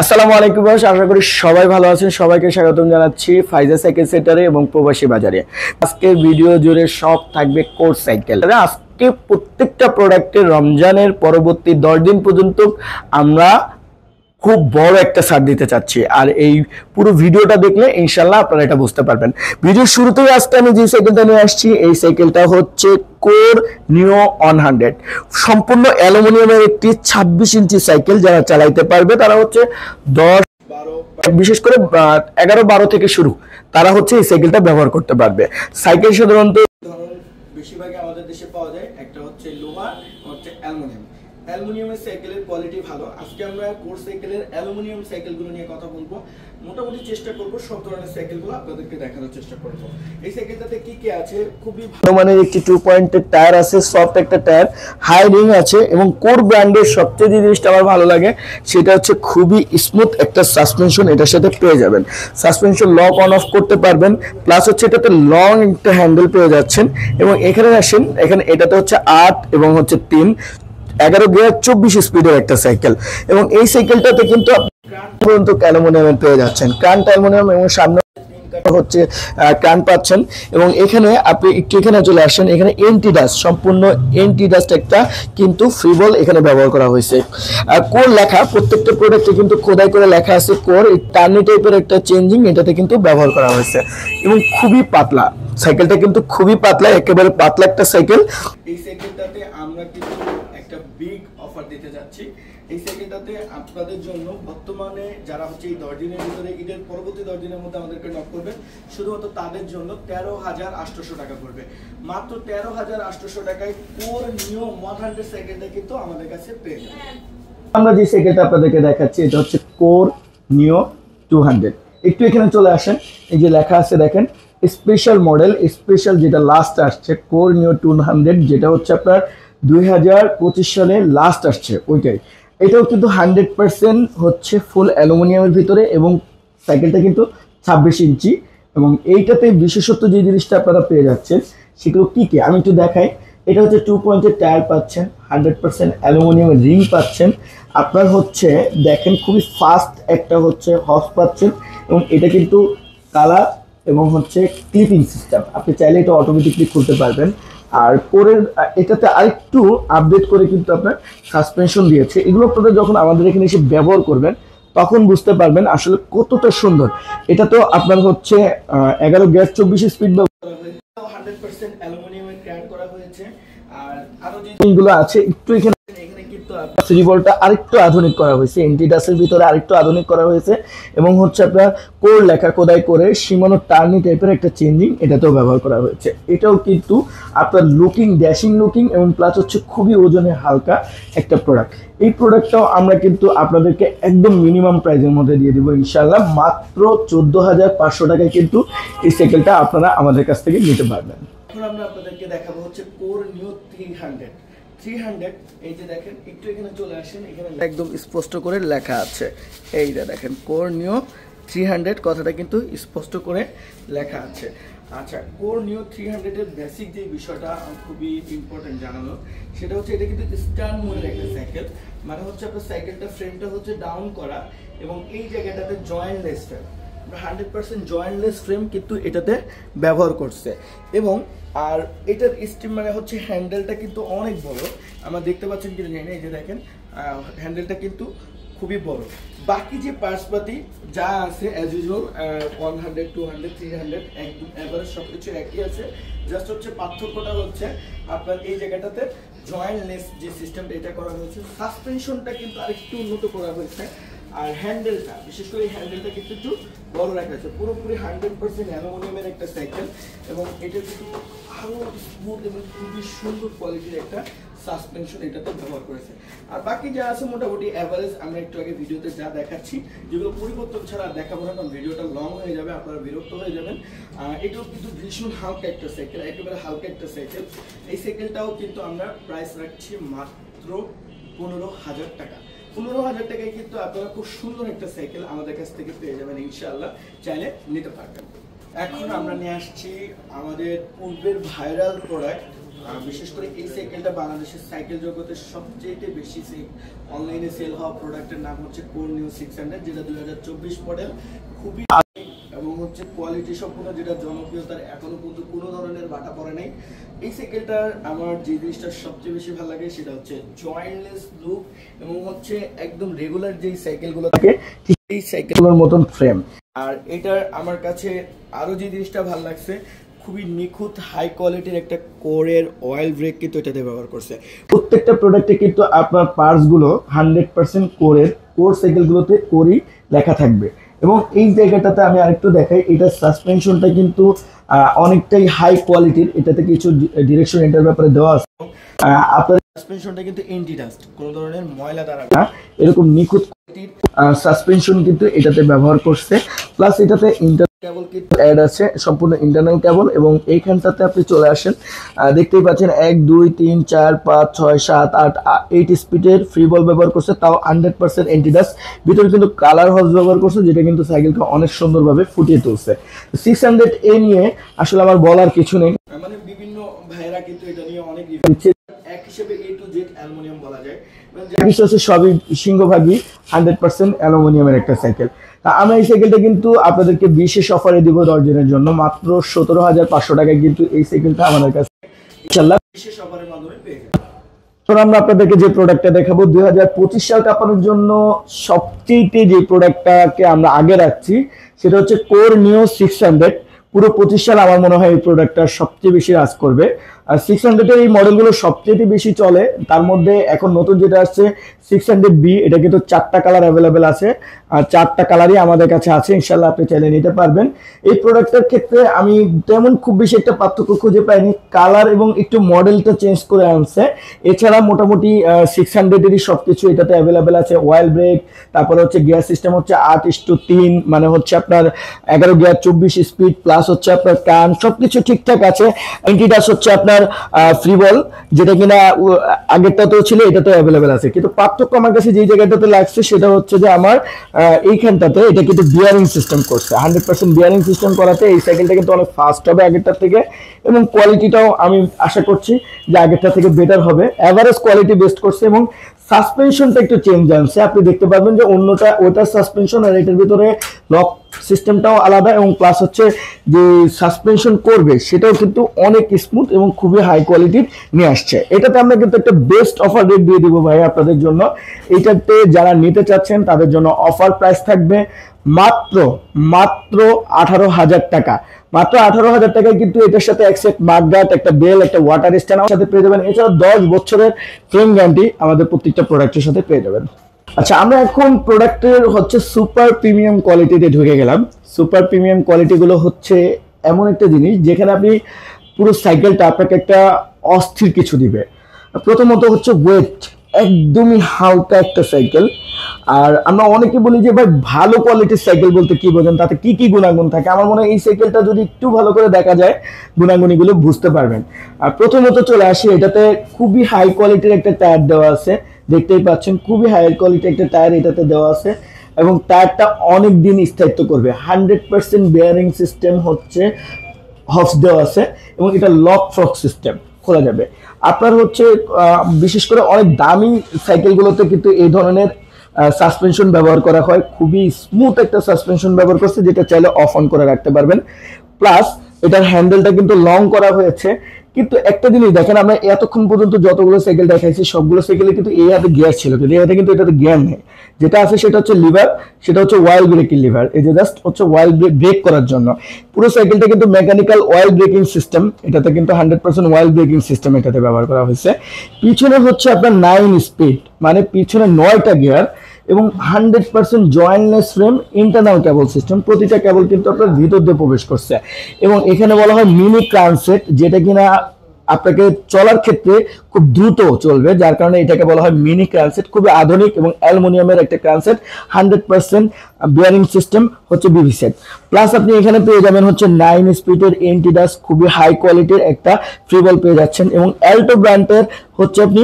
আসসালামু আলাইকুম বস, আশা করি সবাই ভালো আছেন। সবাইকে স্বাগতম জানাচ্ছি ফাইজা সাইকেল সেন্টারে এবং প্রবাসী বাজারে। আজকের ভিডিও জুড়ে সব থাকবে কোর সাইকেল। আজকে প্রত্যেকটা প্রোডাক্টের রমজানের পরবর্তী 10 দিন পর্যন্ত আমরা খুব বড় একটা ছাড় দিতে চাচ্ছি, আর এই পুরো ভিডিওটা দেখলে ইনশাল্লাহ আপনারা এটা বুঝতে পারবেন। ভিডিওর শুরুতেই আজকে আমি যে সাইকেলটা নিয়ে আসছি, এই সাইকেলটা হচ্ছে কোর নিও 100। সম্পূর্ণ অ্যালুমিনিয়ামের একটি 26 ইঞ্চি সাইকেল। যারা চালাইতে পারবে তারা হচ্ছে 10-12, বিশেষ করে 11-12 থেকে শুরু, তারা হচ্ছে এই সাইকেলটা ব্যবহার করতে পারবে। সাইকেল সাধারণত বেশিরভাগই আমাদের দেশে পাওয়া যায়, একটা হচ্ছে লোহা, হচ্ছে অ্যালুমিনিয়াম। অ্যালুমিনিয়ামের সাইকেলের কোয়ালিটি ভালো। আজকে আমরা কোর সাইকেলের অ্যালুমিনিয়াম সাইকেলগুলো নিয়ে কথা বলবো। মোটামুটি চেষ্টা করব সব ধরনের সাইকেলগুলো আপনাদেরকে দেখানোর চেষ্টা করব। এই সাইকেলটাতে কি কি আছে, খুবই ভালো মানের একটি 2 পয়েন্টের টায়ার আছে, সফট একটা টায়ার, হাই রিং আছে, এবং কোর ব্র্যান্ডের সবচেয়ে যে জিনিসটা আমার ভালো লাগে সেটা হচ্ছে খুবই স্মুথ একটা সাসপেনশন এটার সাথে পেয়ে যাবেন। সাসপেনশন লক অন অফ করতে পারবেন, প্লাস হচ্ছে এটাতে লং একটা হ্যান্ডেল পেয়ে যাচ্ছেন। এবং এখানে আসেন, এখানে এটাতে হচ্ছে 8 এবং হচ্ছে 3, 11 গিয়ার 24 স্পিডের একটা সাইকেল। এবং এই সাইকেলটাতে কিন্তু পর্যন্ত অ্যালুমিনিয়ামের পেয়ে যাচ্ছেন, ক্রান্ট অ্যালুমিনিয়াম, এবং সামনে হচ্ছে ক্রান পাচ্ছেন। এবং এখানে আপনি একটু এখানে চলে আসেন, এখানে এন্টি ডাস্ট, সম্পূর্ণ এন্টি ডাস্ট একটা কিন্তু ফ্রিবল এখানে ব্যবহার করা হয়েছে। কোর লেখা, প্রত্যেকটা প্রোডাক্টে কিন্তু খোদাই করে লেখা আছে কোর। টার্নি টাইপের একটা চেঞ্জিং এটাতে কিন্তু ব্যবহার করা হয়েছে, এবং খুবই পাতলা সাইকেলটা, কিন্তু খুবই পাতলা, একেবারে পাতলা একটা সাইকেল। এই সাইকেলটাতে আমরা কিন্তু একটা বিগ অফার দিতে যাচ্ছি। এই সাইকেলটাতে আপনাদের জন্য বর্তমানে যারা হচ্ছে এই 10 দিনের ভিতরে, ঈদের পরবর্তী 10 দিনের মধ্যে আমাদেরকে নক করবেন, শুধুমাত্র তাদের জন্য 13,800 টাকা পড়বে। মাত্র 13,800 টাকায় কোর নিও 100 সাইকেলটা কিন্তু আমাদের কাছে পেয়ে যাবেন। আমরা যে সাইকেলটা আপনাদেরকে দেখাচ্ছি এটা হচ্ছে কোর নিও 200। একটু এখানে চলে আসেন, এই যে লেখা আছে দেখেন স্পেশাল মডেল, স্পেশাল যেটা লাস্ট আসছে কোর নিও 200, যেটা হচ্ছে আপনার 2025 সালে লাস্ট আসছে ওইটাই। এটাও কিন্তু 100% হচ্ছে ফুল অ্যালুমিনিয়ামের ভিতরে, এবং সাইকেলটা কিন্তু 26 ইঞ্চি। এবং এইটাতে বিশেষত্ব যে জিনিসটা আপনারা পেয়ে যাচ্ছেন সেগুলো কি কি আমি একটু দেখাই। এটা হচ্ছে 2 পয়েন্টের টায়ার পাচ্ছেন, 100% অ্যালুমিনিয়ামের রিং পাচ্ছেন, আপনার হচ্ছে দেখেন খুবই ফাস্ট একটা হচ্ছে হর্স পাচ্ছেন। এবং এটা কিন্তু কালার এবং হচ্ছে ক্লিপিং সিস্টেম, আপনি চাইলে এটা অটোমেটিকলি খুলতে পারবেন। আর কোরের এটাতে আরেকটু আপডেট করে কিন্তু আপনার সাসপেনশন দিয়েছে। এগুলো আপনারা যখন আমাদের এখানে এসে ব্যবহার করবেন তখন বুঝতে পারবেন আসলে কতটা সুন্দর। এটা তো আপনার হচ্ছে 11 গিয়ার 24 স্পিড ব্যবহার করা হয়েছে, 100% অ্যালুমিনিয়ামের ক্র্যাড করা হয়েছে। আর আরো যেগুলো আছে একটু এখানে কিন্তু ফ্রিবলটা আরেকটু আধুনিক করা হয়েছে, এন্টিডাসের ভিতরে আরেকটু আধুনিক করা হয়েছে। এবং হচ্ছে আপনার কোর লেখা খোদাই করে সীমানো টার্নি টাইপের একটা চেঞ্জিং এটাতেও ব্যবহার করা হয়েছে। এটাও কিন্তু আপনার লুকিং, ড্যাশিং লুকিং, এবং প্লাস হচ্ছে খুবই ওজনে হালকা একটা প্রোডাক্ট। এই প্রোডাক্টটাও আমরা কিন্তু আপনাদেরকে একদম মিনিমাম প্রাইসের মধ্যে দিয়ে দিব ইনশাআল্লাহ। মাত্র 14,500 টাকায় কিন্তু এই সাইকেলটা আপনারা আমাদের কাছ থেকে নিতে পারবেন। এখন আমরা আপনাদেরকে দেখাবো হচ্ছে কোর নিও 300। এই যে দেখেন, একটু এখানে চলে আসেন, এখানে একদম স্পষ্ট করে লেখা আছে, এইটা দেখেন কোর নিও 300 কথাটা কিন্তু স্পষ্ট করে লেখা আছে। আচ্ছা, কোর নিও 300 এর বেসিক যে বিষয়টা খুবই ইম্পর্টেন্ট জানানো, সেটা হচ্ছে এটা কিন্তু স্ট্যান্ড মোডের একটা সাইকেল। মানে হচ্ছে আপনার সাইকেলটা ফ্রেমটা হচ্ছে ডাউন করা, এবং এই জায়গাটাতে জয়েন্টলেস ফ্রেম, 100% জয়েন্টলেস ফ্রেম কিন্তু এটাতে ব্যবহার করছে। এবং আর এটার স্টিম মানে হচ্ছে হ্যান্ডেলটা কিন্তু অনেক বড়, আমরা দেখতে পাচ্ছেন কিনা জানি না, এই যে দেখেন হ্যান্ডেলটা কিন্তু খুবই বড়। বাকি যে পার্টসপাতি যা আছে অ্যাজ ইউজুয়াল 100, 200, 300 একদম এভারেজ সব কিছু একই আছে। জাস্ট হচ্ছে পার্থক্যটা হচ্ছে আপনার এই জায়গাটাতে জয়েন্টলেস যে সিস্টেমটা এটা করা হয়েছে। সাসপেনশনটা কিন্তু আরেকটু উন্নত করা হয়েছে। আর হ্যান্ডেলটা, বিশেষ করে হ্যান্ডেলটা কিন্তু একটু বড় রাখা আছে। পুরোপুরি 100% অ্যালুমিনিয়ামের একটা সাইকেল, এবং এটা কিন্তু আরো স্মুথ এবং খুবই সুন্দর কোয়ালিটির একটা সাসপেনশন এটাতে ব্যবহার করেছে। আর বাকি যা আছে মোটামুটি অ্যাভারেজ। আমরা একটু আগে ভিডিওতে যা দেখাচ্ছি, যেগুলো পরিবর্তন ছাড়া দেখাবো না, কারণ ভিডিওটা লং হয়ে যাবে, আপনারা বিরক্ত হয়ে যাবেন। এটাও কিন্তু ভীষণ হালকা একটা সাইকেল, একেবারে হালকা একটা সাইকেল। এই সাইকেলটাও কিন্তু আমরা প্রাইস রাখছি মাত্র 15,000 টাকা। 15,000 টাকায় কিন্তু আপনারা খুব সুন্দর একটা সাইকেল আমাদের কাছ থেকে পেয়ে যাবেন ইনশাআল্লাহ, চাইলে নিতে পারবেন। এখন আমরা নিয়ে আসছি আমাদের পূর্বের ভাইরাল প্রোডাক্ট বিশেষ করে এই সাইকেলটা বাংলাদেশের সাইকেল জগতের সবচেয়ে বেশি অনলাইনে সেল হওয়া প্রোডাক্টের নাম হচ্ছে কোর নিউ 600, যেটা 2024 মডেল, খুবই এবং হচ্ছে কোয়ালিটি সম্পূর্ণ, যেটা জনপ্রিয়তার এখনো পর্যন্ত কোনো ধরনের বাটা পড়ে নাই। এই সাইকেলটার আমার যে জিনিসটা সবচেয়ে বেশি ভালো লাগে সেটা হচ্ছে জয়েন্টলেস লুক এবং হচ্ছে একদম রেগুলার যেই সাইকেলগুলো থাকে ঠিক এই সাইকেলগুলোর মতন ফ্রেম। আর এটার আমার কাছে আরো যে জিনিসটা ভালো লাগছে, খুবই নিখুঁত হাই কোয়ালিটির একটা কোরের অয়েল ব্রেক কিন্তু এটাতে ব্যবহার করছে। প্রত্যেকটা প্রোডাক্টে কিন্তু আপনার পার্টসগুলো 100% কোর সাইকেলগুলোতে কোরই লেখা থাকবে। এবং এই জায়গাটাতে আমি আরেকটু দেখাই, এটার সাসপেনশনটা কিন্তু অনেকটাই হাই কোয়ালিটির, এটাতে কিছু ডিরেকশন এটার ব্যাপারে দেওয়া আছে। আপনার সাসপেনশনটা কিন্তু এন্টি ডাস্ট, কোনো ধরনের ময়লা দ্বারা না, এরকম নিখুঁত কোয়ালিটির সাসপেনশন কিন্তু এটাতে ব্যবহার করছে। প্লাস এটাতে কেবল কিন্তু অ্যাড আছে, সম্পূর্ণ ইন্টারনাল কেবল। এবং এইখানটাতে আপনি চলে আসেন, দেখতেই পাচ্ছেন 1 2 3 4 5 6 7 8 8 স্পিডের ফ্রি বল ব্যবহার করছে, তাও 100% অ্যান্টিডাস্ট। ভিতরে কিন্তু কালার হজ ব্যবহার করছে, যেটা কিন্তু সাইকেলকে অনেক সুন্দরভাবে ফুটিয়ে তুলছে। 600 নিয়ে আসলে আমার বলার কিছু নেই, মানে বিভিন্ন ভাইয়েরা কিন্তু এটা নিয়ে অনেক রিভিউ দিচ্ছে। এক হিসেবে A to Z অ্যালুমিনিয়াম বলা যায়, মানে সবই সিংহভাগই 100% অ্যালুমিনিয়ামের একটা সাইকেল। আমরা এই সাইকেলটা কিন্তু আপনাদেরকে বিশেষ অফারে দিব 10 জনের জন্য, মাত্র 17,500 টাকায় কিন্তু এই সাইকেলটা আমাদের কাছে ইনশাআল্লাহ বিশেষ অফারের মাধ্যমে পেয়ে যাবেন। তো আমরা আপনাদেরকে যে প্রোডাক্টটা দেখাবো 2025 সাল কাপানোর জন্য সবচেয়ে যে প্রোডাক্টটাকে আমরা আগে রাখছি সেটা হচ্ছে কোর নিউ 600। পুরো 25 সাল আমার মনে হয় এই প্রোডাক্টটা সবচেয়ে বেশি রাজ করবে। আর 600 এই মডেলগুলো সবচেয়ে বেশি চলে। তার মধ্যে এখন নতুন যেটা আসছে 600B, এটা কিন্তু 4টা কালার অ্যাভেলেবেল আছে, আর 4টা কালারই আমাদের কাছে আছে, ইনশাল্লাহ আপনি চাইলে নিতে পারবেন। এই প্রোডাক্টের ক্ষেত্রে আমি তেমন খুব বেশি একটা পার্থক্য খুঁজে পাইনি, কালার এবং একটু মডেলটা চেঞ্জ করে আনছে। এছাড়া মোটামুটি 600-এরই সবকিছু এটাতে অ্যাভেলেবেল আছে। অয়েল ব্রেক, তারপরে হচ্ছে গিয়ার সিস্টেম হচ্ছে 8:3, মানে হচ্ছে আপনার 11 গিয়ার 24 স্পিড, প্লাস হচ্ছে আপনার কান, সবকিছু ঠিকঠাক আছে। অ্যান্টিডাস হচ্ছে আপনার ফ্রি বল, যেটা কিনা আগেরটাতেও ছিল, এটাতে অ্যাভেলেবেল আছে। কিন্তু পার্থক্য আমার কাছে যে জায়গাটাতে লাগছে সেটা হচ্ছে যে আমার এইখানটাতে এটা কিন্তু বিয়ারিং সিস্টেম করছে। 100% বিয়ারিং সিস্টেম করাতে এই সাইকেলটা কিন্তু অনেক ফাস্ট হবে আগেরটার থেকে, এবং কোয়ালিটিটাও আমি আশা করছি যে আগেরটা থেকে বেটার হবে। এভারেজ কোয়ালিটি বেস্ট করছে এবং সাসপেনশনটা একটু চেঞ্জ আনছে। আপনি দেখতে পারবেন যে অন্যটা ওটার সাসপেনশন আর এটার ভিতরে লক সিস্টেমটাও আলাদা, এবং প্লাস হচ্ছে যে সাসপেনশন করবে সেটাও কিন্তু অনেক স্মুথ এবং খুবই হাই কোয়ালিটির নিয়ে আসছে। এটাতে আমরা কিন্তু একটা বেস্ট অফার রেট দিয়ে দিব ভাই আপনাদের জন্য। এটাতে যারা নিতে চাচ্ছেন তাদের জন্য অফার প্রাইস থাকবে মাত্র 18,000 টাকা। মাত্র 18,000 টাকায় কিন্তু এটার সাথে একসেট মার্কগার্ড, একটা বেল, একটা ওয়াটার স্ট্যান্ড সাথে পেয়ে যাবেন। এছাড়া 10 বছরের ফ্রেম গ্যারান্টি আমাদের প্রত্যেকটা প্রোডাক্টের সাথে পেয়ে যাবেন। আচ্ছা, আমরা এখন প্রোডাক্টের হচ্ছে সুপার প্রিমিয়াম কোয়ালিটিতে ঢুকে গেলাম। সুপার প্রিমিয়াম কোয়ালিটিগুলো হচ্ছে এমন একটা জিনিস যেখানে আপনি পুরো সাইকেলটা আপনাকে একটা অস্থির কিছু দিবে। প্রথমত হচ্ছে ওয়েট, একদমই হালকা একটা সাইকেল। আর আমরা অনেকে বলি যে ভাই ভালো কোয়ালিটির সাইকেল বলতে কি বোঝেন, তাতে কি কি গুণাগুণ থাকে। আমার মনে হয় এই সাইকেলটা যদি একটু ভালো করে দেখা যায় গুণাগুণিগুলো বুঝতে পারবেন। আর প্রথমত চলে আসি, এটাতে খুবই হাই কোয়ালিটির একটা টায়ার দেওয়া আছে, দেখতেই পাচ্ছেন খুবই হাই কোয়ালিটির একটা টায়ার এটাতে দেওয়া আছে, এবং টায়ারটা অনেক দিন স্থায়িত্ব করবে। 100% বেয়ারিং সিস্টেম হচ্ছে হবস দেওয়া আছে, এবং এটা লক ফ্রক সিস্টেম, খোলা যাবে। আপনার হচ্ছে বিশেষ করে অনেক দামি সাইকেলগুলোতে কিন্তু এই ধরনের সাসপেনশন ব্যবহার করা হয়। খুবই স্মুথ একটা সাসপেনশন ব্যবহার করছে, যেটা চাইলে অফ অন করে রাখতে পারবেন। প্লাস এটার হ্যান্ডেলটা কিন্তু লং করা হয়েছে। কিন্তু একটা জিনিস দেখেন, আমরা এতক্ষণ পর্যন্ত যতগুলো সাইকেল দেখাইছি সবগুলো সাইকেলে কিন্তু এই হাতে গিয়ার ছিল, কিন্তু এই হাতে কিন্তু এটাতে গিয়ার নেই। যেটা আছে সেটা হচ্ছে লিভার, সেটা হচ্ছে ওয়াইল ব্রেকিং লিভার, এই যে জাস্ট হচ্ছে ওয়াইল ব্রেক করার জন্য। পুরো সাইকেলটা কিন্তু মেকানিক্যাল ওয়াইল ব্রেকিং সিস্টেম, এটাতে কিন্তু 100% ওয়াইল ব্রেকিং সিস্টেম এটাতে ব্যবহার করা হয়েছে। পিছনে হচ্ছে আপনার 9 স্পিড, মানে পিছনে 9টা গিয়ার, এবং 100% জয়েন্টলেস ফ্রেম, ইন্টারনাল কেবল সিস্টেম। প্রতিটা কেবল কিন্তু আপনার ভিতর দিয়ে প্রবেশ করছে, এবং এখানে বলা হয় মিনি ক্রানসেট, যেটা কিনা আপনাকে চলার ক্ষেত্রে খুব দ্রুত চলবে, যার কারণে এটাকে বলা হয় মিনি ক্রানসেট। খুবই আধুনিক এবং অ্যালুমিনিয়ামের একটা ক্রানসেট, 100% বিয়ারিং সিস্টেম হচ্ছে বিভি সেট। প্লাস আপনি এখানে পেয়ে যাবেন হচ্ছে 9 স্পিডের এন্টিডাস, খুবই হাই কোয়ালিটির একটা ফ্রি বল পেয়ে যাচ্ছেন, এবং অ্যাল্টো ব্র্যান্ডের হচ্ছে আপনি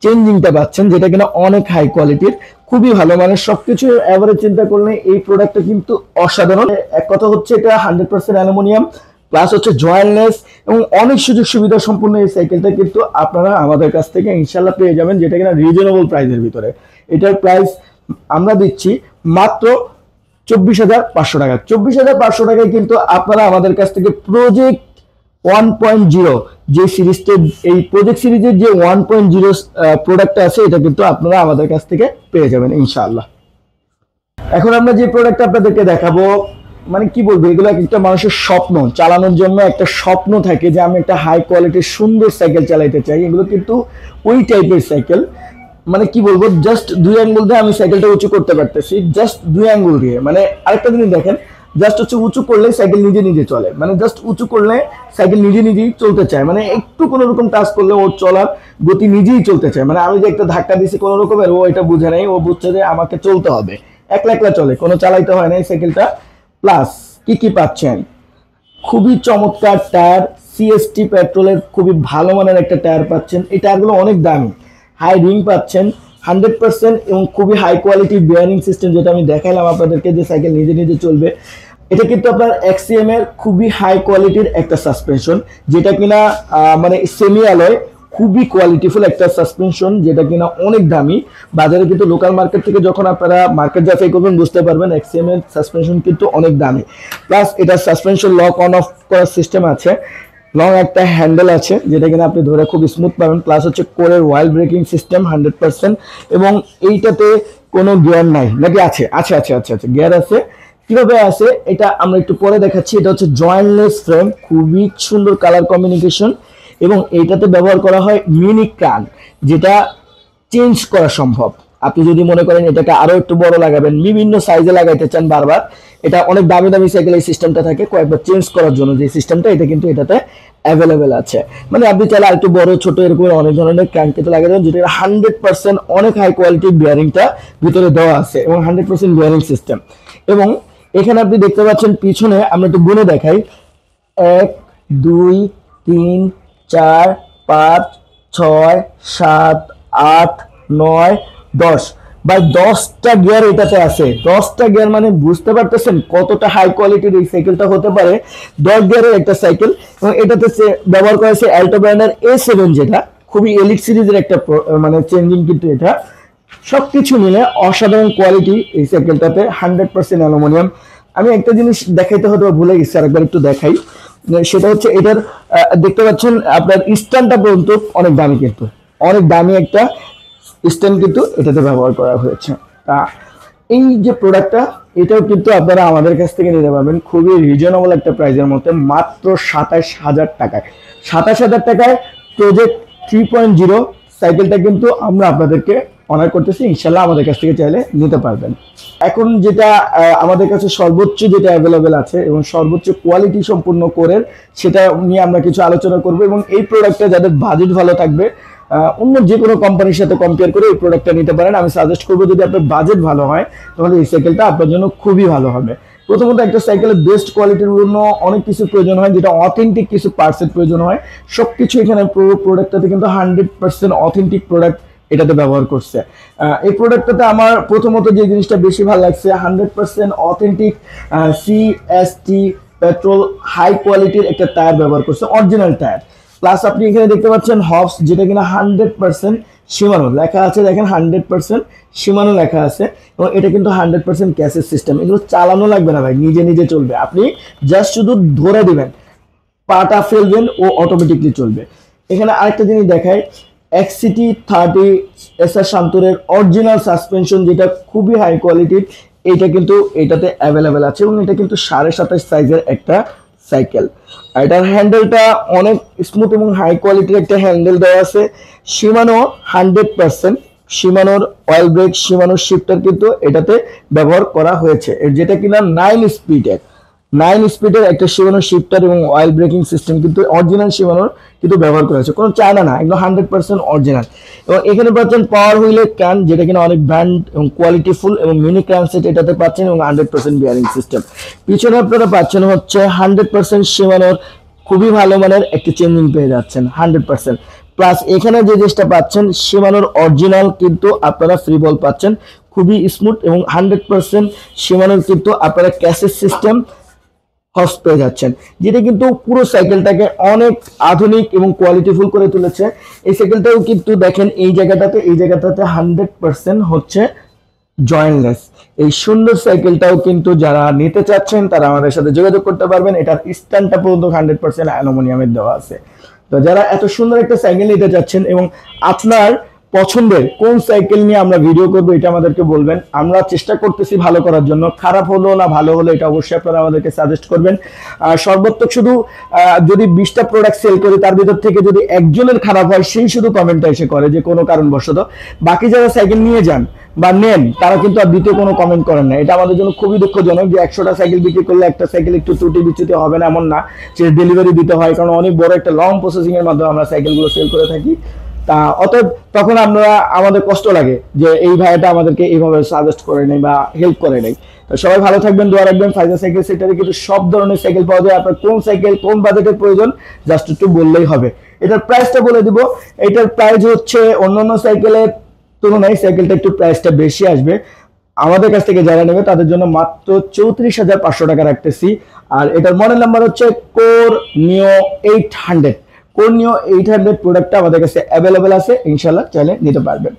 চেঞ্জিংটা পাচ্ছেন, যেটা কিনা অনেক হাই কোয়ালিটির, খুবই ভালো। মানে সবকিছু এভারেজ চিন্তা করলে এই প্রোডাক্টটা কিন্তু অসাধারণ। এক কথা হচ্ছে এটা 100% অ্যালুমিনিয়াম, প্লাস হচ্ছে জয়েন্টলেস এবং অনেক সুযোগ সুবিধা সম্পূর্ণ এই সাইকেলটা কিন্তু আপনারা আমাদের কাছ থেকে ইনশাল্লাহ পেয়ে যাবেন, যেটা কিনা রিজনেবল প্রাইসের ভিতরে। এটার প্রাইস আমরা দিচ্ছি মাত্র 24,500 টাকা। 24,500 টাকায় কিন্তু আপনারা আমাদের কাছ থেকে প্রজেক্ট 1.0 যে সিরিজটা, এই প্রজেক্ট সিরিজের যে 1.0 প্রোডাক্টটা আছে এটা কিন্তু আপনারা আমাদের কাছ থেকে পেয়ে যাবেন ইনশাআল্লাহ। এখন আমরা যে প্রোডাক্ট আপনাদেরকে দেখাবো, মানে কি বলবো, এগুলো একটা মানুষের স্বপ্ন, চালানোর জন্য একটা স্বপ্ন থাকে যে আমি একটা হাই কোয়ালিটির সুন্দর সাইকেল চালাইতে চাই। এগুলো কিন্তু ওই টাইপের সাইকেল, মানে কি বলবো, জাস্ট 2 আঙ্গুল দিয়ে আমি সাইকেলটা উঁচু করতে পারতেছি, জাস্ট 2 আঙ্গুল দিয়ে। মানে আরেকটা জিনিস দেখেন, জাস্ট হচ্ছে উঁচু করলে সাইকেল নিজে নিজে চলে, মানে জাস্ট উঁচু করলে সাইকেল নিজে নিজেই চলতে চায়, মানে একটু কোনো রকম টাচ করলে ওর চলার গতি নিজেই চলতে চায়। মানে আমি যে একটা ধাক্কা দিছি কোনো রকমের, ও এটা বুঝে নাই, ও বুঝছে যে আমাকে চলতে হবে, একলা একলা চলে, কোনো চালাইতে হয় না এই সাইকেলটা। প্লাস কি কি পাচ্ছেন, খুবই চমৎকার টায়ার, সিএসটি পেট্রোলের খুবই ভালো মানের একটা টায়ার পাচ্ছেন। এই টায়ারগুলো অনেক দামি, হাই রিং পাচ্ছেন 100% এবং খুবই হাই কোয়ালিটি বিয়ারিং সিস্টেম, যেটা আমি দেখাইলাম আপনাদেরকে যে সাইকেল নিজে নিজে চলবে। এটা কিন্তু আপনার এক্সিএম এর খুবই হাই কোয়ালিটির একটা সাসপেনশন, যেটা কিনা মানে সেমি অ্যালয়, খুবই কোয়ালিটিফুল একটা সাসপেনশন, যেটা কিনা অনেক দামি। বাজারে কিন্তু লোকাল মার্কেট থেকে যখন আপনারা মার্কেট যাচাই করবেন বুঝতে পারবেন এক্সিএম এর সাসপেনশন কিন্তু অনেক দামি। প্লাস এটা সাসপেনশন লক অন অফ করার সিস্টেম আছে, লং একটা হ্যান্ডেল আছে যেটা কিনা আপনি ধরে খুব স্মুথ পাবেন। প্লাস হচ্ছে কোরের ওয়াইল ব্রেকিং সিস্টেম 100%, এবং এইটাতে কোনো গিয়ার নাই নাকি? আছে আছে আছে আছে আছে গিয়ার আছে। কিভাবে আছে এটা আমরা একটু পরে দেখাচ্ছি। এটা হচ্ছে জয়েন্টলেস ফ্রেম, খুবই সুন্দর কালার কম্বিনেশন, এবং এইটাতে ব্যবহার করা হয় মিনি ক্রান, যেটা চেঞ্জ করা সম্ভব। আপনি যদি মনে করেন এটাকে আরো একটু বড় লাগাবেন, বিভিন্ন সাইজে লাগাইতে চান বারবার, এটা অনেক দামি দামি সাইকেল এই সিস্টেমটা থাকে কয়েকবার চেঞ্জ করার জন্য, যে সিস্টেমটা এটা কিন্তু এটাতে অ্যাভেলেবেল আছে। মানে আপনি চাইলে আরেকটু বড় ছোট এরকম অনেক ধরনের ক্র্যাঙ্কেতে লাগিয়ে দেবেন, যেটা 100% অনেক হাই কোয়ালিটির বিয়ারিংটা ভিতরে দেওয়া আছে এবং 100% বিয়ারিং সিস্টেম। এবং এখানে আপনি দেখতে পাচ্ছেন পিছনে, আমরা একটু গুনে দেখাই, 1 2 3 4 5 6 7 8 9 10 ভাই 10টা গিয়ার এটাতে আছে। 10টা গিয়ার মানে বুঝতে পারতেছেন কতটা হাই কোয়ালিটির এই সাইকেলটা হতে পারে। 10 গিয়ারের একটা সাইকেল, এবং এটাতে ব্যবহার করা হয়েছে অ্যাল্টো ব্র্যান্ডের A7, যেটা খুবই এলিট সিরিজের একটা মানে চেঞ্জিং। কিন্তু এটা সবকিছু মিলে অসাধারণ কোয়ালিটি এই সাইকেলটাতে, 100% অ্যালুমিনিয়াম। আমি একটা জিনিস দেখাইতে হয়তো ভুলে গেছি, আরেকবার একটু দেখাই। সেটা হচ্ছে এটার দেখতে পাচ্ছেন আপনার স্ট্যান্ডটা পর্যন্ত অনেক দামি, কিন্তু অনেক দামি একটা স্ট্যান্ড কিন্তু এটাতে ব্যবহার করা হয়েছে। তা এই যে প্রোডাক্টটা, এটাও কিন্তু আপনারা আমাদের কাছ থেকে নিতে পারবেন খুবই রিজনেবল একটা প্রাইসের মধ্যে, মাত্র 27,000 টাকায়। 27,000 টাকায় প্রজেক্ট 3.0 সাইকেলটা কিন্তু আমরা আপনাদেরকে অনার করতেছি। ইনশাল্লাহ আমাদের কাছ থেকে চাইলে নিতে পারবেন। এখন যেটা আমাদের কাছে সর্বোচ্চ যেটা অ্যাভেলেবেল আছে এবং সর্বোচ্চ কোয়ালিটি সম্পূর্ণ কোরের, সেটা নিয়ে আমরা কিছু আলোচনা করব। এবং এই প্রোডাক্টটা যাদের বাজেট ভালো থাকবে, অন্য যে কোনো কোম্পানির সাথে কম্পেয়ার করে এই প্রোডাক্টটা নিতে পারেন। আমি সাজেস্ট করবো, যদি আপনার বাজেট ভালো হয় তাহলে এই সাইকেলটা আপনার জন্য খুবই ভালো হবে। প্রথমত একটা সাইকেলের বেস্ট কোয়ালিটির জন্য অনেক কিছু প্রয়োজন হয়, যেটা অথেন্টিক কিছু পার্টসের প্রয়োজন হয়। সবকিছু এখানে পুরো প্রোডাক্টটাতে কিন্তু 100% অথেন্টিক প্রোডাক্ট এটাতে ব্যবহার করছে। এই প্রোডাক্টটাতে আমার প্রথমত যে জিনিসটা বেশি ভালো লাগছে, 100% অথেন্টিক সিএসটি পেট্রোল হাই কোয়ালিটির একটা টায়ার ব্যবহার করছে, অরিজিনাল টায়ার। প্লাস আপনি এখানে দেখতে পাচ্ছেন হবস, যেটা কিনা 100% শিমানো লেখা আছে, দেখেন 100% শিমানো লেখা আছে, এবং এটা কিন্তু 100% ক্যাশের সিস্টেম। এগুলো চালানো লাগবে না ভাই, নিজে নিজে চলবে। আপনি জাস্ট শুধু ধরে দিবেন, পাটা ফেলবেন, ও অটোমেটিকলি চলবে। এখানে আরেকটা জিনিস দেখায়, XCT 30 SR শান্তরের অরিজিনাল সাসপেনশন, যেটা খুবই হাই কোয়ালিটির, এটা কিন্তু এটাতে অ্যাভেলেবেল আছে, এবং এটা কিন্তু 27.5 সাইজের একটা সাইকেল। এটার হ্যান্ডেলটা অনেক স্মুথ এবং হাই কোয়ালিটির একটা হ্যান্ডেল দেওয়া আছে। শিমানো 100%, শিমানোর অয়েল ব্রেক, শিমানোর শিফটার কিন্তু এটাতে ব্যবহার করা হয়েছে, যেটা কিনা 9 স্পিডের একটা শিমানো শিফটার এবং অয়েল ব্রেকিং সিস্টেম কিন্তু অরিজিনাল শিমানোর কিন্তু ব্যবহার করা হয়েছে, কোনো চায়না না, এগুলো 100% অরিজিনাল। এবং এখানে পাচ্ছেন পাওয়ার হুইলের ক্যান, যেটা কিনা অনেক ব্র্যান্ড এবং কোয়ালিটিফুল, এবং মিনি ক্যান সেট এটাতে পাচ্ছেন, এবং 100% বিয়ারিং সিস্টেম। পিছনে আপনারা পাচ্ছেন হচ্ছে 100% শিমানোর খুবই ভালো মানের একটা চেঞ্জিং পেয়ে যাচ্ছেন 100%। প্লাস এখানে যে জিনিসটা পাচ্ছেন, শিমানোর অরিজিনাল কিন্তু আপনারা ফ্রি বল পাচ্ছেন, খুবই স্মুথ, এবং 100% শিমানোর কিন্তু আপনারা ক্যাশের সিস্টেম হর্স পেয়ে যাচ্ছেন, যেটা কিন্তু পুরো সাইকেলটাকে অনেক আধুনিক এবং কোয়ালিটিফুল করে তুলেছে। এই সাইকেলটাও কিন্তু দেখেন এই জায়গাটাতে 100% হচ্ছে জয়েন্টলেস। এই সুন্দর সাইকেলটাও কিন্তু যারা নিতে চাচ্ছেন তারা আমাদের সাথে যোগাযোগ করতে পারবেন। এটার স্ট্যান্ডটা পর্যন্ত 100% অ্যালুমিনিয়ামের দেওয়া আছে। তো যারা এত সুন্দর একটা সাইকেল নিতে চাচ্ছেন এবং আপনার পছন্দের কোন সাইকেল নিয়ে আমরা ভিডিও করব এটা আমাদেরকে বলবেন। আমরা চেষ্টা করতেছি ভালো করার জন্য, খারাপ হলো না ভালো হলো এটা অবশ্যই আপনারা আমাদেরকে সাজেস্ট করবেন। সর্বোচ্চ শুধু যদি 20টা প্রোডাক্ট সেল করি তার ভিতর থেকে যদি একজনের খারাপ হয় সেই শুধু কমেন্টটা এসে করে যে কোনো কারণবশত, বাকি যারা সাইকেল নিয়ে যান বা নেন তারা কিন্তু আর দ্বিতীয় কোনো কমেন্ট করেন না। এটা আমাদের জন্য খুবই দুঃখজনক যে 100টা সাইকেল বিক্রি করলে একটা সাইকেল একটু ত্রুটি বিচ্যুতি হবে না এমন না, সে ডেলিভারি দিতে হয়, কারণ অনেক বড় একটা লং প্রসেসিং এর মাধ্যমে আমরা সাইকেলগুলো সেল করে থাকি। তা অতএব তখন আমরা আমাদের কষ্ট লাগে যে এই ভাইটা আমাদেরকে এইভাবে সাজেস্ট করে নেই বা হেল্প করে নেই। তো সবাই ভালো থাকবেন, দোয়া রাখবেন। ফাইজা সাইকেল সেন্টারে কিন্তু সব ধরনের সাইকেল পাওয়া যায়। আপনার কোন সাইকেল কোন বাজেটের প্রয়োজন জাস্ট একটু বললেই হবে। এটার প্রাইসটা বলে দিব। এটার প্রাইস হচ্ছে অন্যান্য সাইকেলের তুলনায় সাইকেলটা একটু প্রাইসটা বেশি আসবে। আমাদের কাছ থেকে যারা নেবে তাদের জন্য মাত্র 34,500 টাকা রাখতেছি। আর এটার মডেল নাম্বার হচ্ছে কোর নিও 800। কোর নিও 800 প্রোডাক্টটা আমাদের কাছে অ্যাভেলেবেল আছে, ইনশাল্লাহ চাইলে নিতে পারবেন।